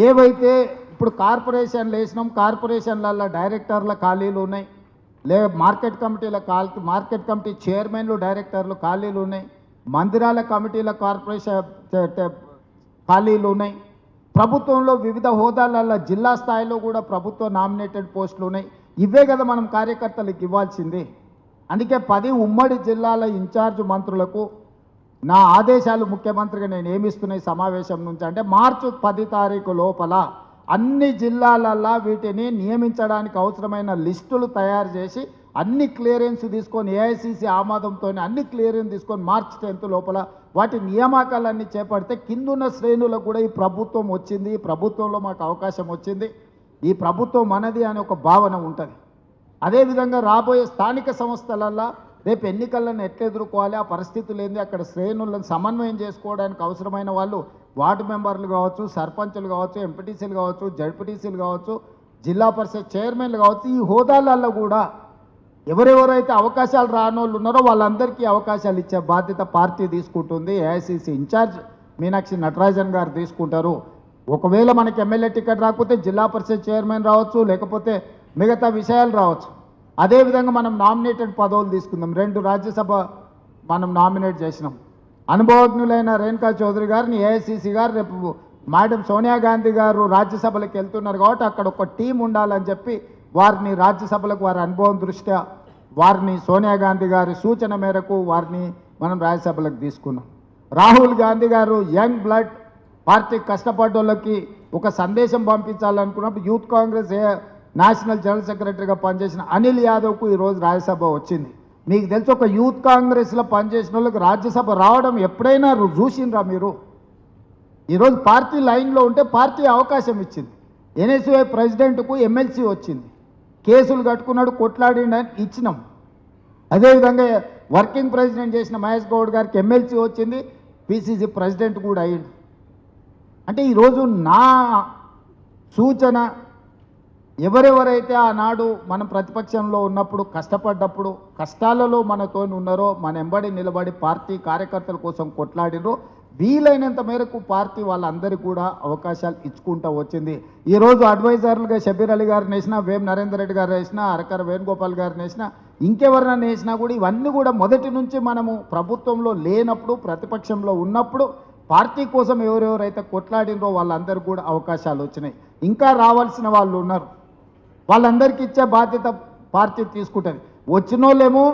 ఏవైతే ఇప్పుడు కార్పొరేషన్లు వేసినాం, కార్పొరేషన్లలో డైరెక్టర్ల ఖాళీలు ఉన్నాయి, మార్కెట్ మార్కెట్ కమిటీ చైర్మన్లు డైరెక్టర్లు ఖాళీలు ఉన్నాయి, మందిరాల కమిటీల కార్పొరేషన్ ఖాళీలు ఉన్నాయి, ప్రభుత్వంలో వివిధ హోదాలలో జిల్లా స్థాయిలో కూడా ప్రభుత్వ నామినేటెడ్ పోస్టులు ఉన్నాయి. ఇవే కదా మనం కార్యకర్తలకు ఇవ్వాల్సింది. అందుకే 10 ఉమ్మడి జిల్లాల ఇన్ఛార్జ్ మంత్రులకు నా ఆదేశాలు ముఖ్యమంత్రిగా నేను ఏమిస్తున్నాయి సమావేశం నుంచి అంటే మార్చి 10 తారీఖు లోపల అన్ని జిల్లాలల్లో వీటిని నియమించడానికి అవసరమైన లిస్టులు తయారు చేసి అన్ని క్లియరెన్స్ తీసుకొని ఏఐసిసి ఆమోదంతో అన్ని క్లియరెన్స్ తీసుకొని మార్చి 10 లోపల వాటి నియామకాలన్నీ చేపడితే కిందున్న శ్రేణులకు కూడా ఈ ప్రభుత్వం వచ్చింది, ఈ ప్రభుత్వంలో మాకు అవకాశం వచ్చింది, ఈ ప్రభుత్వం మనది అనే ఒక భావన ఉంటుంది. అదేవిధంగా రాబోయే స్థానిక సంస్థలల్లో రేపు ఎన్నికలను ఎట్లా ఎదుర్కోవాలి, ఆ పరిస్థితులు ఏంది, అక్కడ శ్రేణులను సమన్వయం చేసుకోవడానికి అవసరమైన వాళ్ళు వార్డు మెంబర్లు కావచ్చు, సర్పంచులు కావచ్చు, ఎంపీటీసీలు కావచ్చు, జడ్పీటీసీలు కావచ్చు, జిల్లా పరిషత్ చైర్మన్లు కావచ్చు, ఈ హోదాలలో కూడా ఎవరెవరైతే అవకాశాలు రానోళ్ళు ఉన్నారో వాళ్ళందరికీ అవకాశాలు ఇచ్చే బాధ్యత పార్టీ తీసుకుంటుంది. ఏఐసిసి ఇన్ఛార్జ్ మీనాక్షి నటరాజన్ గారు తీసుకుంటారు. ఒకవేళ మనకి ఎమ్మెల్యే టికెట్ రాకపోతే జిల్లా పరిషత్ చైర్మన్ రావచ్చు, లేకపోతే మిగతా విషయాలు రావచ్చు. అదేవిధంగా మనం నామినేటెడ్ పదవులు తీసుకుందాం. 2 రాజ్యసభ మనం నామినేట్ చేసినాం. అనుభవజ్ఞులైన రేణుకా చౌదరి గారిని ఏఐసిసి గారు రేపు మేడం సోనియా గాంధీ గారు రాజ్యసభలకు వెళ్తున్నారు కాబట్టి అక్కడ ఒక టీం ఉండాలని చెప్పి వారిని రాజ్యసభలకు వారి అనుభవం దృష్ట్యా వారిని సోనియా గాంధీ గారి సూచన మేరకు వారిని మనం రాజ్యసభలకు తీసుకున్నాం. రాహుల్ గాంధీ గారు యంగ్ బ్లడ్ పార్టీ కష్టపడ్డోళ్ళకి ఒక సందేశం పంపించాలనుకున్నప్పుడు యూత్ కాంగ్రెస్ నేషనల్ జనరల్ సెక్రటరీగా పనిచేసిన అనిల్ యాదవ్కు ఈరోజు రాజ్యసభ వచ్చింది. మీకు తెలిసి ఒక యూత్ కాంగ్రెస్లో పనిచేసిన వాళ్ళకి రాజ్యసభ రావడం ఎప్పుడైనా చూసిండ్రా మీరు? ఈరోజు పార్టీ లైన్లో ఉంటే పార్టీ అవకాశం ఇచ్చింది. ఎన్ఎస్యుఐ ప్రెసిడెంట్కు ఎమ్మెల్సీ వచ్చింది, కేసులు కట్టుకున్నాడు, కొట్లాడిండని ఇచ్చినాం. అదేవిధంగా వర్కింగ్ ప్రెసిడెంట్ చేసిన మహేష్ గౌడ్ గారికి ఎమ్మెల్సీ వచ్చింది, పిసిసి ప్రెసిడెంట్ కూడా అయ్యింది. అంటే ఈరోజు నా సూచన ఎవరెవరైతే ఆనాడు మనం ప్రతిపక్షంలో ఉన్నప్పుడు కష్టపడ్డప్పుడు కష్టాలలో మనతో ఉన్నారో, మన ఎంబడి నిలబడి పార్టీ కార్యకర్తల కోసం కొట్లాడినో వీలైనంత మేరకు పార్టీ వాళ్ళందరికీ కూడా అవకాశాలు ఇచ్చుకుంటూ వచ్చింది. ఈరోజు అడ్వైజర్లుగా షబీర్ అలీ గారిని వేసినా, వేం నరేందర్ రెడ్డి గారు వేసినా, అరకర వేణుగోపాల్ గారిని వేసినా, ఇంకెవరినైనా వేసినా కూడా ఇవన్నీ కూడా మొదటి నుంచి మనము ప్రభుత్వంలో లేనప్పుడు ప్రతిపక్షంలో ఉన్నప్పుడు పార్టీ కోసం ఎవరెవరైతే కొట్లాడినరో వాళ్ళందరూ కూడా అవకాశాలు వచ్చినాయి. ఇంకా రావాల్సిన వాళ్ళు ఉన్నారు, వాళ్ళందరికీ ఇచ్చే బాధ్యత పార్టీ తీసుకుంటుంది. వచ్చినోళ్ళేమో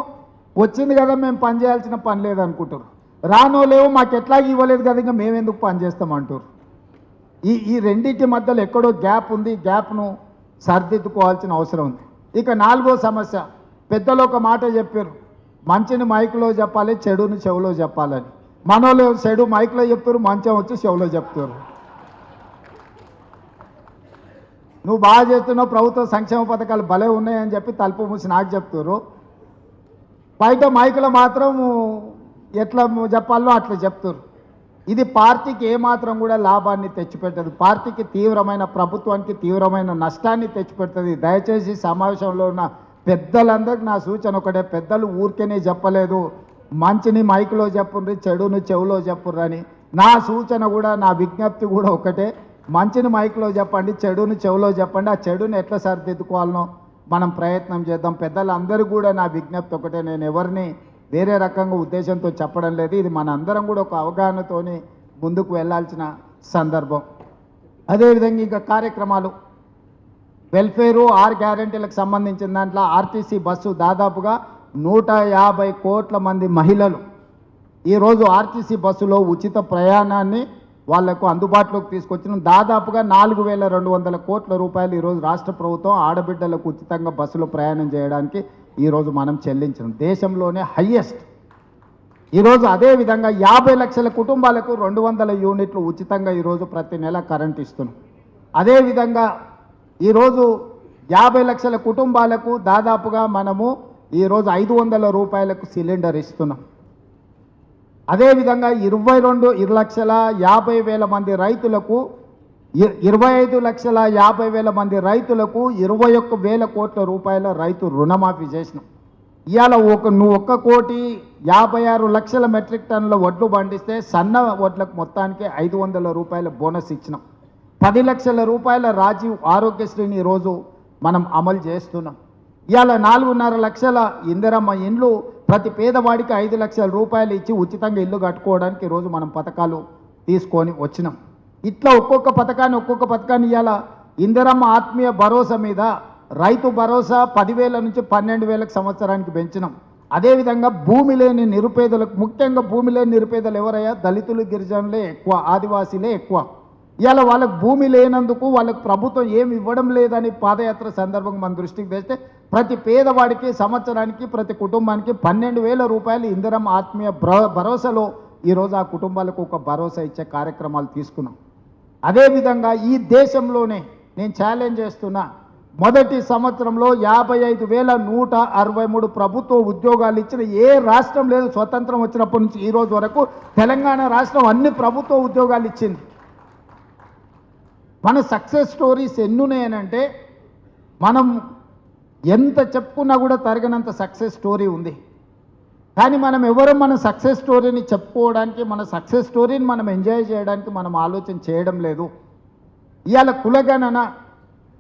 వచ్చింది కదా మేము పని చేయాల్సిన పని లేదనుకుంటారు, రానోళ్ళేమో మాకు ఎట్లాగ ఇవ్వలేదు కదా ఇంకా మేమెందుకు పని చేస్తామంటారు. ఈ రెండింటి మధ్యలో ఎక్కడో గ్యాప్ ఉంది, గ్యాప్ను సరిదిద్దుకోవాల్సిన అవసరం ఉంది. ఇక 4వ సమస్య, పెద్దలు ఒక మాట చెప్పారు, మంచిని మైకులో చెప్పాలి, చెడుని చెవులో చెప్పాలని. మనోళ్ళు చెడు మైకులో చెప్తారు, మంచం వచ్చి చెవులో చెప్తారు. నువ్వు బాగా చేస్తున్నావు, ప్రభుత్వ సంక్షేమ పథకాలు భలే ఉన్నాయని చెప్పి తలుపు మూసి నాకు చెప్తారు, బయట మైకులో మాత్రం ఎట్లా చెప్పాలో అట్లా చెప్తారు. ఇది పార్టీకి ఏమాత్రం కూడా లాభాన్ని తెచ్చిపెట్టదు, పార్టీకి తీవ్రమైన, ప్రభుత్వానికి తీవ్రమైన నష్టాన్ని తెచ్చిపెడుతుంది. దయచేసి సమావేశంలో ఉన్న పెద్దలందరికీ నా సూచన ఒకటే, పెద్దలు ఊరికేనే చెప్పలేదు మంచిని మైకులో చెప్పుర్రి, చెడుని చెవులో చెప్పుర్రి అని. నా సూచన కూడా, నా విజ్ఞప్తి కూడా ఒకటే, మంచిని మైకులో చెప్పండి, చెడుని చెవులో చెప్పండి. ఆ చెడుని ఎట్లా సరిదిద్దుకోవాలనో మనం ప్రయత్నం చేద్దాం. పెద్దలందరూ కూడా నా విజ్ఞప్తి ఒకటే, నేను ఎవరిని వేరే రకంగా ఉద్దేశంతో చెప్పడం లేదు. ఇది మన అందరం కూడా ఒక అవగాహనతోని ముందుకు వెళ్ళాల్సిన సందర్భం. అదేవిధంగా ఇంకా కార్యక్రమాలు, వెల్ఫేరు 6 గ్యారెంటీలకు సంబంధించిన దాంట్లో ఆర్టీసీ బస్సు దాదాపుగా 150 కోట్ల మంది మహిళలు ఈరోజు ఆర్టీసీ బస్సులో ఉచిత ప్రయాణాన్ని వాళ్లకు అందుబాటులోకి తీసుకొచ్చిన దాదాపుగా 4,200 కోట్ల రూపాయలు ఈరోజు రాష్ట్ర ప్రభుత్వం ఆడబిడ్డలకు ఉచితంగా బస్సులో ప్రయాణం చేయడానికి ఈరోజు మనం చెల్లించడం దేశంలోనే హయ్యెస్ట్. ఈరోజు అదేవిధంగా 50 లక్షల కుటుంబాలకు 200 యూనిట్లు ఉచితంగా ఈరోజు ప్రతి నెల కరెంట్ ఇస్తున్నాం. అదేవిధంగా ఈరోజు 50 లక్షల కుటుంబాలకు దాదాపుగా మనము ఈరోజు 500 రూపాయలకు సిలిండర్ ఇస్తున్నాం. అదేవిధంగా 22,50,000 మంది రైతులకు 25,50,000 మంది రైతులకు 21,000 కోట్ల రూపాయల రైతు రుణమాఫీ చేసినాం. ఇవాళ నువ్వు 1,56 లక్షల మెట్రిక్ టన్నుల వడ్లు పండిస్తే సన్న వడ్లకు మొత్తానికి 500 రూపాయల బోనస్ ఇచ్చినాం. 10 లక్షల రూపాయల రాజీవ్ ఆరోగ్యశ్రీని ఈరోజు మనం అమలు చేస్తున్నాం. ఇవాళ 4.5 లక్షల ఇందిరమ్మ ఇండ్లు, ప్రతి పేదవాడికి 5 లక్షల రూపాయలు ఇచ్చి ఉచితంగా ఇల్లు కట్టుకోవడానికి ఈరోజు మనం పథకాలు తీసుకొని వచ్చినాం. ఇట్లా ఒక్కొక్క పథకాన్ని ఇవాళ ఇందిరమ్మ ఆత్మీయ భరోసా మీద రైతు భరోసా 10,000 నుంచి 12,000 సంవత్సరానికి పెంచినాం. అదేవిధంగా భూమి లేని నిరుపేదలకు, ముఖ్యంగా భూమి లేని నిరుపేదలు ఎవరయ్యా? దళితులు, గిరిజనులే ఎక్కువ, ఆదివాసీలే ఎక్కువ. ఇవాళ వాళ్ళకు భూమి లేనందుకు వాళ్ళకు ప్రభుత్వం ఏమి ఇవ్వడం లేదని పాదయాత్ర సందర్భంగా మన దృష్టికి తెస్తే ప్రతి పేదవాడికి సంవత్సరానికి ప్రతి కుటుంబానికి 12,000 రూపాయలు ఇందిరమ్మ ఆత్మీయ భరోసాలో ఈరోజు ఆ కుటుంబాలకు ఒక భరోసా ఇచ్చే కార్యక్రమాలు తీసుకున్నాం. అదేవిధంగా ఈ దేశంలోనే నేను ఛాలెంజ్ చేస్తున్నా, మొదటి సంవత్సరంలో 55,163 ప్రభుత్వ ఉద్యోగాలు ఇచ్చిన ఏ రాష్ట్రం లేదు. స్వతంత్రం వచ్చినప్పటి నుంచి ఈ రోజు వరకు తెలంగాణ రాష్ట్రం అన్ని ప్రభుత్వ ఉద్యోగాలు ఇచ్చింది. మన సక్సెస్ స్టోరీస్ ఎన్నున్నాయనంటే మనం ఎంత చెప్పుకున్నా కూడా తరగనంత సక్సెస్ స్టోరీ ఉంది. కానీ మనం ఎవరో మన సక్సెస్ స్టోరీని చెప్పుకోవడానికి, మన సక్సెస్ స్టోరీని మనం ఎంజాయ్ చేయడానికి మనం ఆలోచన చేయడం లేదు. ఇవాళ కులగణన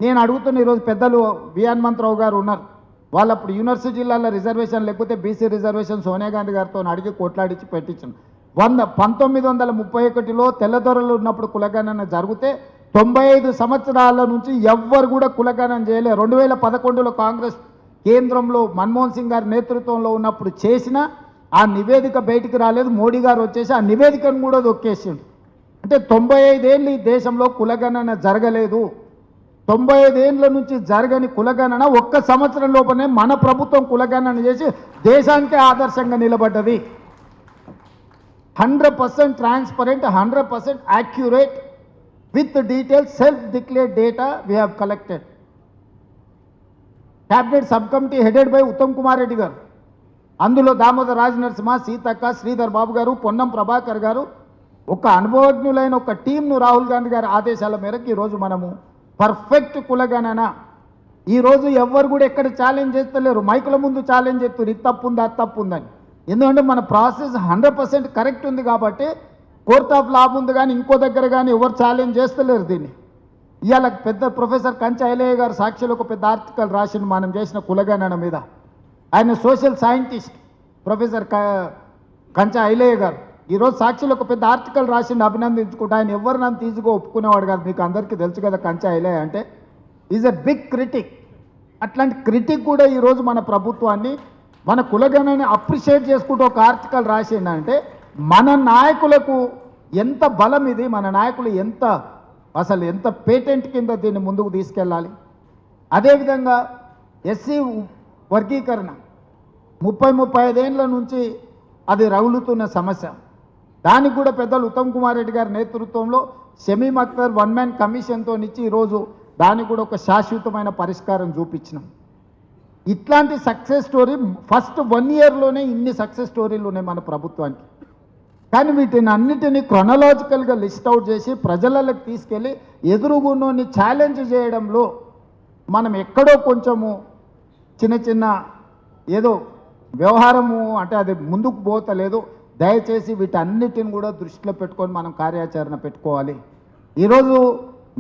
నేను అడుగుతున్న, ఈరోజు పెద్దలు వి హనుమంతరావు గారు ఉన్నారు, వాళ్ళు అప్పుడు యూనివర్సిటీ జిల్లాలో రిజర్వేషన్ లేకపోతే బీసీ రిజర్వేషన్ సోనియా గాంధీ గారితో అడిగి కొట్లాడించి పెట్టించాను. 1931లో తెల్లదొరలు ఉన్నప్పుడు కులగణన జరిగితే 95 సంవత్సరాల నుంచి ఎవ్వరు కూడా కులగణన చేయలేదు. 2011లో కాంగ్రెస్ కేంద్రంలో మన్మోహన్ సింగ్ గారి నేతృత్వంలో ఉన్నప్పుడు చేసిన ఆ నివేదిక బయటికి రాలేదు. మోడీ గారు వచ్చేసి ఆ నివేదికను కూడా దొక్కేసిండు. అంటే 95 ఏళ్ళు ఈ దేశంలో కులగణన జరగలేదు. 95 ఏళ్ళ నుంచి జరగని కులగణన ఒక్క సంవత్సరం లోపలనే మన ప్రభుత్వం కులగణన చేసి దేశానికే ఆదర్శంగా నిలబడ్డది. 100% transparent, 100% accurate with the detailed self-declared data we have collected. Cabinet subcommittee headed by Uttam Kumar Reddy garu, అందులో దామోదర్ రాజ్ నరసింహ, సీతక్క, శ్రీధర్ బాబు గారు, పొన్నం ప్రభాకర్ గారు, ఒక అనుభవజ్ఞులైన ఒక టీంను రాహుల్ గాంధీ గారి ఆదేశాల మేరకు ఈరోజు మనము పర్ఫెక్ట్ కులగణన, ఈరోజు ఎవ్వరు కూడా ఎక్కడ ఛాలెంజ్ చేస్తలేరు. మైకుల ముందు ఛాలెంజ్ చేస్తారు, ఇది తప్పు ఉంది, అది తప్పు ఉందని. ఎందుకంటే మన ప్రాసెస్ 100% కరెక్ట్ ఉంది కాబట్టి కోర్ట్ ఆఫ్ లా ఉంది. కానీ ఇంకో దగ్గర కానీ ఎవరు ఛాలెంజ్ చేస్తలేరు దీన్ని. ఇవాళ పెద్ద ప్రొఫెసర్ కంచ ఐలయ్య గారు సాక్షిలో ఒక పెద్ద ఆర్టికల్ రాసిండు మనం చేసిన కులగణన మీద. ఆయన సోషల్ సైంటిస్ట్ ప్రొఫెసర్ కంచ ఐలయ్య గారు ఈరోజు సాక్షిలో ఒక పెద్ద ఆర్టికల్ రాసిండు, అభినందించుకుంటా. ఆయన ఎవరు నన్ను తీసుకు ఒప్పుకునేవాడు కాదు, మీకు అందరికీ తెలుసు కదా. కంచ ఐలయ్య అంటే ఈజ్ ఎ బిగ్ క్రిటిక్. అట్లాంటి క్రిటిక్ కూడా ఈరోజు మన ప్రభుత్వాన్ని, మన కులగణని అప్రిషియేట్ చేసుకుంటూ ఒక ఆర్టికల్ రాసిండంటే మన నాయకులకు ఎంత బలం ఇది, మన నాయకులు అసలు ఎంత పేటెంట్ కింద దీన్ని ముందుకు తీసుకెళ్ళాలి. అదేవిధంగా ఎస్సీ వర్గీకరణ 30-35 ఏళ్ళ నుంచి అది రగులుతున్న సమస్య. దానికి కూడా పెద్దలు ఉత్తమ్ కుమార్ రెడ్డి గారి నేతృత్వంలో షమీమ్ అఖ్తర్ 1 మ్యాన్ కమిషన్తో ఇచ్చి ఈరోజు దానికి కూడా ఒక శాశ్వతమైన పరిష్కారం చూపించినాం. ఇట్లాంటి సక్సెస్ స్టోరీ ఫస్ట్ 1 ఇయర్లోనే ఇన్ని సక్సెస్ స్టోరీలు ఉన్నాయి మన ప్రభుత్వానికి. కానీ వీటిని అన్నిటినీ క్రొనలాజికల్గా లిస్ట్ అవుట్ చేసి ప్రజలకు తీసుకెళ్ళి ఎదురుగున్నోని ఛాలెంజ్ చేయడంలో మనం ఎక్కడో కొంచెము చిన్న ఏదో వ్యవహారము అంటే అది ముందుకు పోతలేదు. దయచేసి వీటన్నిటిని కూడా దృష్టిలో పెట్టుకొని మనం కార్యాచరణ పెట్టుకోవాలి. ఈరోజు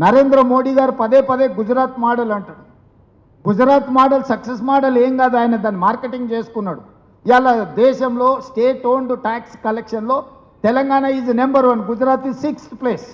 నరేంద్ర మోడీ గారు పదే గుజరాత్ మోడల్ అంటాడు. గుజరాత్ మోడల్ సక్సెస్ మోడల్ ఏం కాదు, ఆయన దాన్ని మార్కెటింగ్ చేసుకున్నాడు. ఇవాళ దేశంలో స్టేట్ ఓన్డ్ ట్యాక్స్ కలెక్షన్లో Telangana is number 1, Gujarat is 6th place.